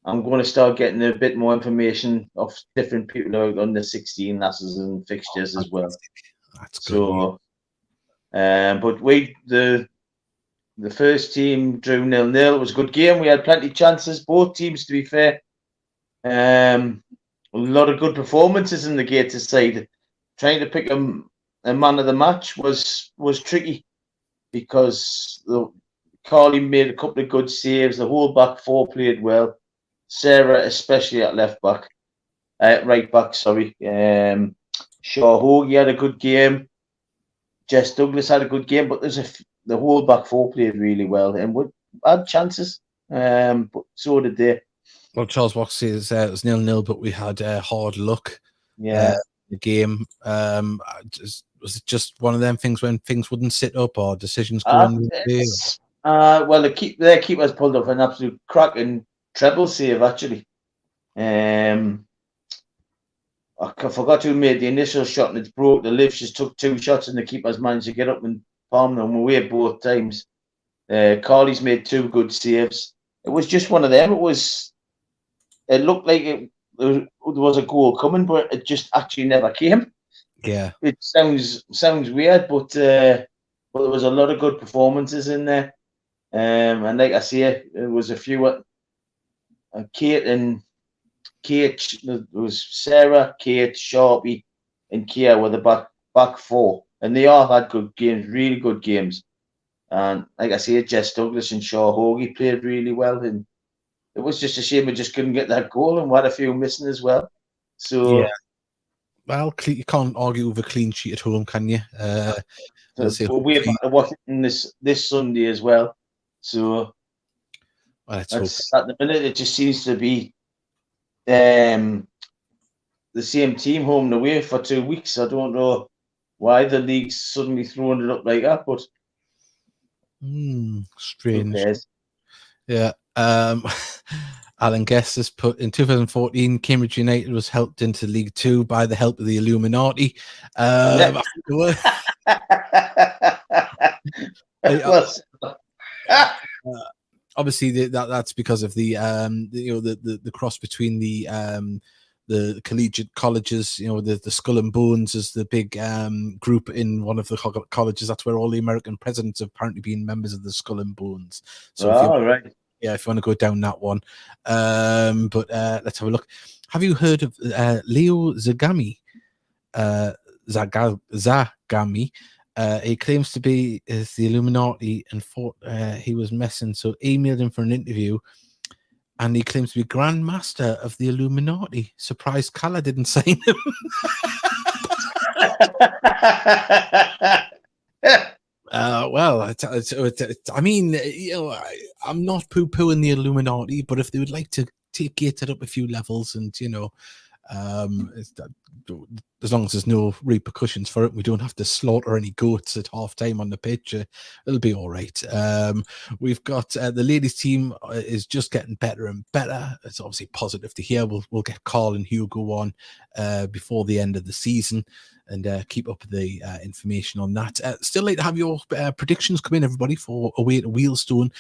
I'm going to start getting a bit more information of different people out on the 16 lasses and fixtures as well. That's good. So, but the first team drew 0-0. It was a good game. We had plenty of chances. Both teams, to be fair. A lot of good performances in the Gators side. Trying to pick a man of the match was tricky because Carly made a couple of good saves. The whole back four played well. Sarah, especially at right back. Sorry. Shaw Hoagie had a good game. Jess Douglas had a good game, but the whole back four played really well and would had chances. But so did they. Well, Charles Box says it was 0-0, but we had hard luck. Yeah. The game. Was it just one of them things when things wouldn't sit up or decisions going? Well, their keeper's pulled off an absolute cracking treble save, actually. I forgot who made the initial shot and it's broke. The Liv just took 2 shots and the keeper's managed to get up and palm them away both times. Carly's made 2 good saves. It was just one of them. It looked like there was a goal coming, but it just actually never came. Yeah. It sounds weird, but there was a lot of good performances in there. And like I say, there was a few. Kate. There was Sarah, Kate, Sharpie, and Kia were the back four, and they all had good games, really good games. And like I say, Jess Douglas and Shaw Hoagie played really well, and it was just a shame we just couldn't get that goal, and we had a few missing as well. So, yeah. Well, you can't argue with a clean sheet at home, can you? we're back to Washington this Sunday as well. So, at the minute, it just seems to be the same team home and away for 2 weeks. I don't know why the league's suddenly throwing it up like that, but strange. Yeah. Alan Guest has put in 2014, Cambridge United was helped into League 2 by the help of the Illuminati. Obviously, that's because of the cross between the collegiate colleges. The Skull and Bones is the big group in one of the colleges. That's where all the American presidents have apparently been members of the Skull and Bones. So, right. Yeah, if you want to go down that one. But let's have a look. Have you heard of Leo Zagami? Zagami. He claims to be the Illuminati and thought he was messing. So emailed him for an interview, and he claims to be Grand Master of the Illuminati. Surprised Kala didn't sign him. Well, I mean, I'm not poo-pooing the Illuminati, but if they would like to take Gateshead up a few levels, and as long as there's no repercussions for it, we don't have to slaughter any goats at half time on the pitch. It'll be all right. We've got the ladies team is just getting better and better. It's obviously positive to hear. We'll get Carl and Hugo on before the end of the season, and keep up the information on that. Still like to have your predictions come in, everybody, for away to Wealdstone.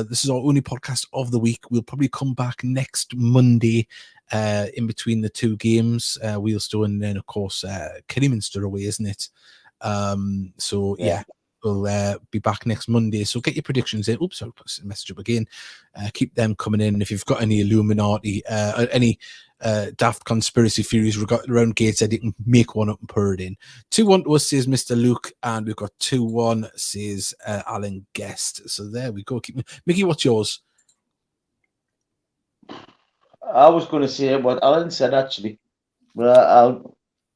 This is our only podcast of the week. We'll probably come back next Monday in between the two games, Wealdstone, and then of course Kidderminster away, isn't it? So yeah. We'll be back next Monday. So get your predictions in. Oops, I'll put a message up again. Keep them coming in. If you've got any Illuminati, any daft conspiracy theories around Gateshead, you can make one up and put it in. 2-1 to us, says Mr. Luke, and we've got 2-1, says Alan Guest. So there we go. Mickey, what's yours? I was going to say what Alan said, actually. But I'll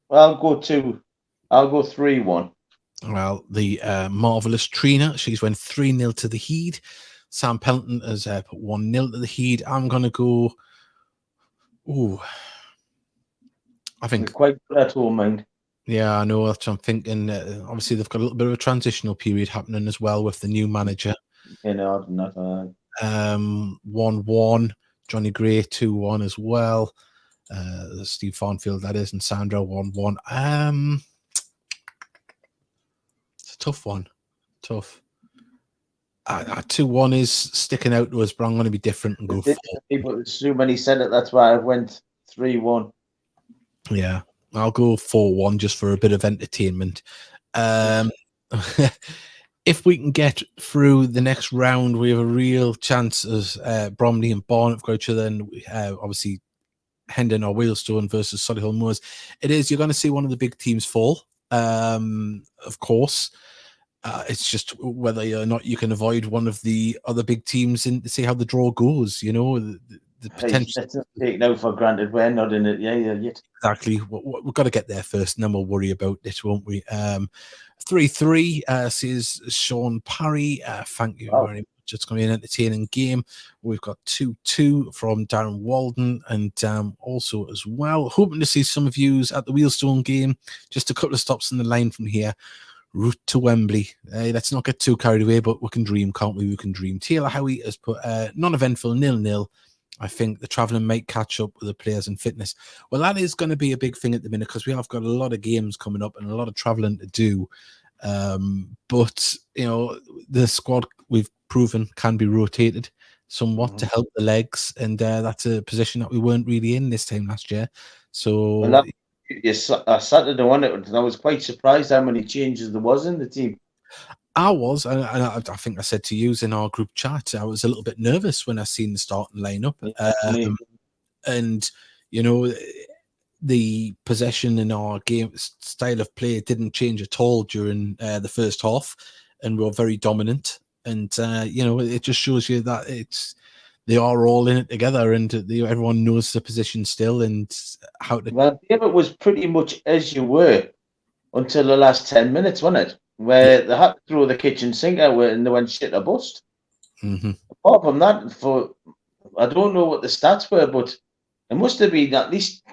go 3-1. Well, the marvellous Trina, she's went 3-0 to the Heed. Sam Pelton has put 1-0 to the Heed. I'm going to go... I think... You're quite good at home, mind. Yeah, I know. That's what I'm thinking. Obviously, they've got a little bit of a transitional period happening as well with the new manager. 1-1. Johnny Gray, 2-1 as well. Steve Farnfield, that is, and Sandra, 1-1. It's a tough one. Tough. 2-1 is sticking out to us, but I'm going to be different and go 4. People, so many said it, that's why I went 3-1. Yeah, I'll go 4-1 just for a bit of entertainment. If we can get through the next round, we have a real chance as Bromley and Barnet have got each other, and obviously Hendon or Wealdstone versus Solihull Moors. You're going to see one of the big teams fall, of course. It's just whether or not you can avoid one of the other big teams and see how the draw goes. You know, the potential. It's not taken out for granted. We're not in it. Yeah, yet. Exactly. We've got to get there first, and then we'll worry about it, won't we? 3-3 says Sean Parry. Thank you very much. It's going to be an entertaining game. We've got 2-2 from Darren Walden, and also as well, hoping to see some of you at the Wealdstone game. Just a couple of stops in the line from here. Route to Wembley. Let's not get too carried away, but we can dream, can't we? We can dream. Taylor Howie has put non-eventful 0-0. I think the travelling might catch up with the players and fitness. Well, that is going to be a big thing at the minute because we have got a lot of games coming up and a lot of travelling to do. But, the squad we've proven can be rotated somewhat to help the legs. And that's a position that we weren't really in this time last year. So... Saturday one, I was quite surprised how many changes there was in the team. I was, and I think I said to you in our group chat, I was a little bit nervous when I seen the starting lineup. And the possession in our game style of play didn't change at all during the first half, and we were very dominant. And it just shows you that they are all in it together, and everyone knows the position still and how to. Well, David was pretty much as you were until the last 10 minutes, wasn't it? Where they had to throw the kitchen sink out and they went shit or bust. Mm-hmm. Apart from that, I don't know what the stats were, but it must have been at least,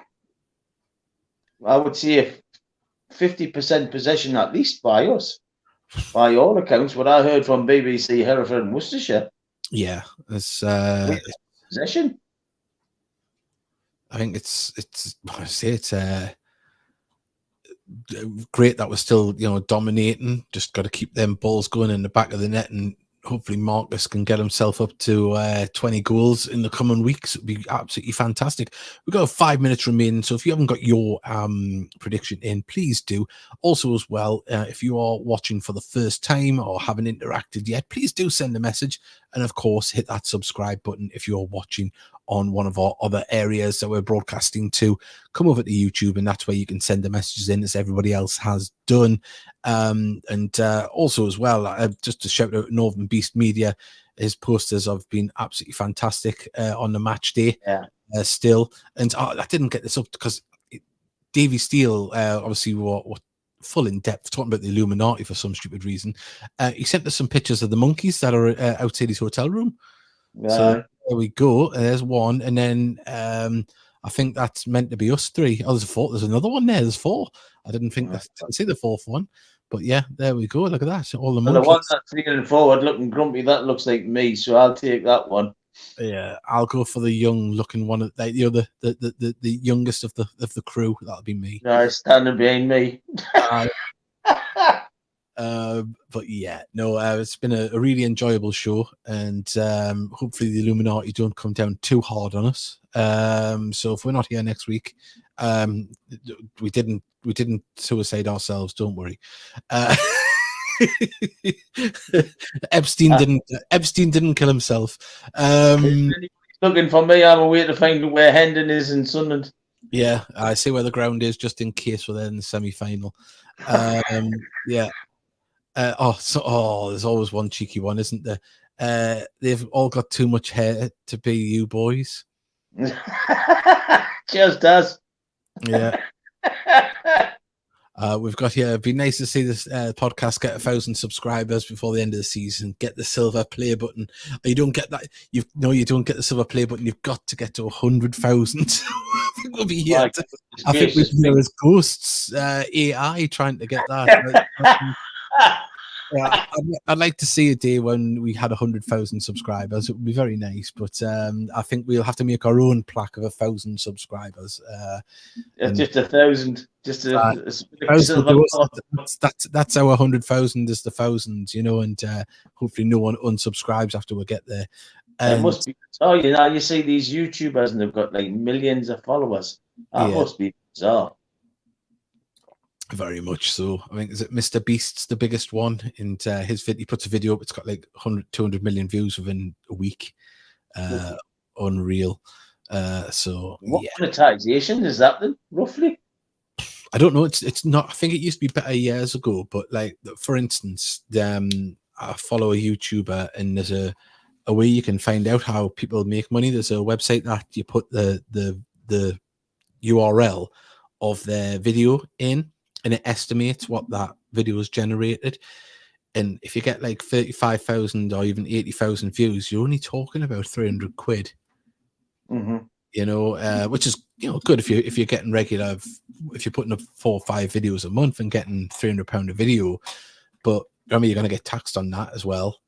I would say, a 50% possession at least by us, by all accounts. What I heard from BBC Hereford and Worcestershire. Yeah, it's possession. I think it's great that we're still dominating. Just got to keep them balls going in the back of the net, and hopefully Marcus can get himself up to 20 goals in the coming weeks. It'd be absolutely fantastic. We've got 5 minutes remaining, so if you haven't got your prediction in, please do. Also as well, if you are watching for the first time or haven't interacted yet, please do send a message, and of course hit that subscribe button if you're watching on one of our other areas that we're broadcasting to. Come over to YouTube, and that's where you can send the messages in as everybody else has done. And also as well, just to shout out Northern Beast Media, his posters have been absolutely fantastic on the match day. still. And I didn't get this up because Davy Steele, obviously, what full in depth talking about the Illuminati for some stupid reason. He sent us some pictures of the monkeys that are outside his hotel room. So there we go. There's one, and then I think that's meant to be us three. Oh, there's a four. There's another one there. There's four. I didn't see the fourth one, but yeah, there we go. Look at that. All the monkeys. The one that's leaning forward, looking grumpy, that looks like me. So I'll take that one. Yeah, I'll go for the young-looking one. The youngest of the crew. That'll be me. No, standing behind me. But yeah, no, it's been a really enjoyable show, and hopefully the Illuminati don't come down too hard on us. So if we're not here next week, we didn't suicide ourselves. Don't worry. Epstein didn't kill himself. Looking for me, I'm away to find where Hendon is in Sunderland. Yeah, I see where the ground is just in case we're there in the semi-final. Yeah. There's always one cheeky one, isn't there? They've all got too much hair to be you boys. Just does. Yeah. We've got here. It'd be nice to see this podcast get 1,000 subscribers before the end of the season. Get the silver play button. You don't get that. You don't get the silver play button. You've got to get to 100,000. I think we'll be here. I think we're here as ghosts, AI, trying to get that. Yeah, I'd like to see a day when we had 100,000 subscribers. It would be very nice, but I think we'll have to make our own plaque of 1,000 subscribers. Just 1,000. Just that's our 100,000 is the 1,000, and hopefully no one unsubscribes after we get there. It must be. Oh, you see these YouTubers and they've got like millions of followers. That must be bizarre. Very much so. I mean, is it Mr. Beast's the biggest one? And he puts a video up. It's got like 200 million views within a week. Unreal. What monetization is that then, roughly? I don't know. It's not. I think it used to be better years ago. But like, for instance, I follow a YouTuber, and there's a way you can find out how people make money. There's a website that you put the URL of their video in, and it estimates what that video has generated. And if you get like 35,000 or even 80,000 views, you're only talking about 300 quid. Mm-hmm. Which is good if you're getting regular, if you're putting up 4 or 5 videos a month and getting £300 a video. But I mean, you're going to get taxed on that as well.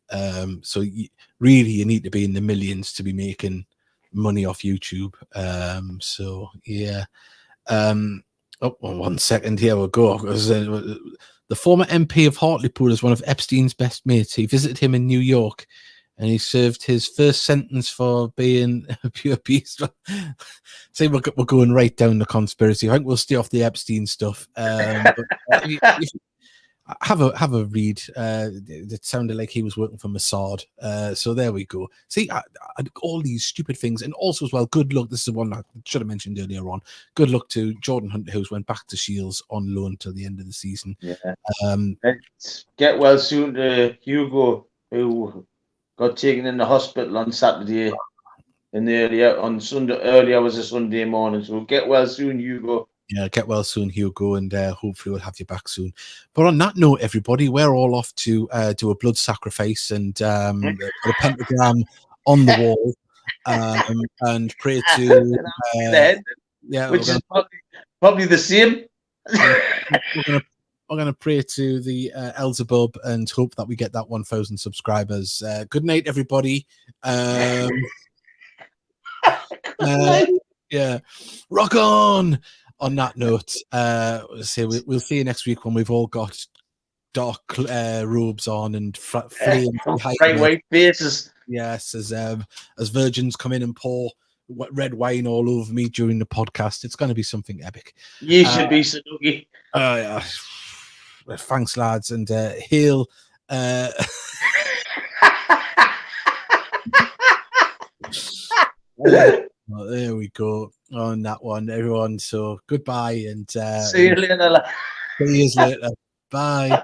So you need to be in the millions to be making money off YouTube. So yeah. One second here we'll go. The former MP of Hartlepool is one of Epstein's best mates. He visited him in New York, and he served his first sentence for being a pure beast. See, we're going right down the conspiracy. I think we'll stay off the Epstein stuff. But have a read. It sounded like he was working for Mossad. So there we go. See, all these stupid things, and also as well, good luck. This is the one I should have mentioned earlier on. Good luck to Jordan Hunter, who's went back to Shields on loan till the end of the season. Yeah. Get well soon to Hugo, who got taken in the hospital on Saturday on Sunday early hours of Sunday morning. So get well soon, Hugo. Yeah, get well soon, Hugo, and hopefully we'll have you back soon. But on that note, everybody, we're all off to do a blood sacrifice and put a pentagram on the wall and pray to which is probably the same. We're gonna pray to the Elzebub and hope that we get that 1,000 subscribers. Good night, everybody. Yeah, rock on. On that note, we'll see you next week when we've all got dark robes on and bright white faces. Yes, as virgins come in and pour red wine all over me during the podcast. It's going to be something epic. You should be Sanuki. Yeah. Thanks, lads, and hail. Well, there we go on that one, everyone. So goodbye and see you later. See you later. Bye.